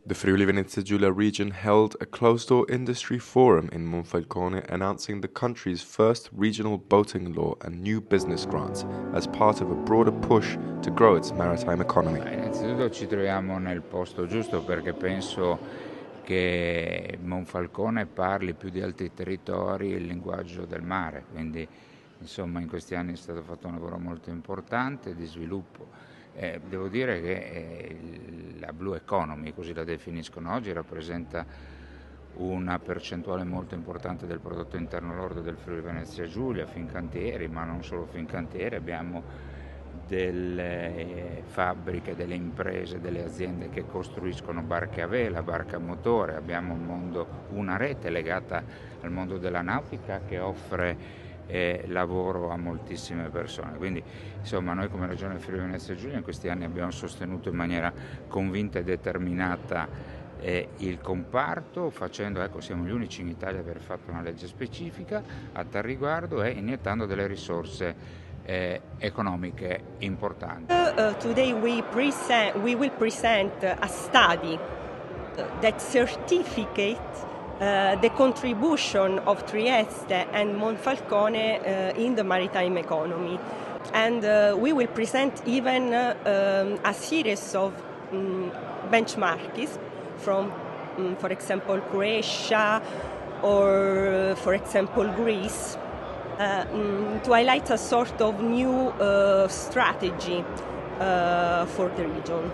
The Friuli-Venezia Giulia region held a closed-door industry forum in Monfalcone announcing the country's first regional boating law and new business grants as part of a broader push to grow its maritime economy. Innanzitutto ci troviamo nel posto giusto perché penso che Monfalcone parli più di altri territori il linguaggio del mare, quindi insomma in questi anni è stato fatto un lavoro molto importante di sviluppo. Devo dire che la Blue Economy, così la definiscono oggi, rappresenta una percentuale molto importante del prodotto interno lordo del Friuli Venezia Giulia, Fincantieri, ma non solo Fincantieri, abbiamo delle fabbriche, delle imprese, delle aziende che costruiscono barche a vela, barche a motore, abbiamo una rete legata al mondo della nautica che offre lavoro a moltissime persone. Quindi insomma noi come Regione Friuli Venezia Giulia in questi anni abbiamo sostenuto in maniera convinta e determinata il comparto, siamo gli unici in Italia ad aver fatto una legge specifica a tal riguardo e iniettando delle risorse economiche importanti. Today we will present a study that certificates the contribution of Trieste and Monfalcone in the maritime economy. And we will present even a series of benchmarks from, for example, Croatia or, for example, Greece, to highlight a sort of new strategy for the region.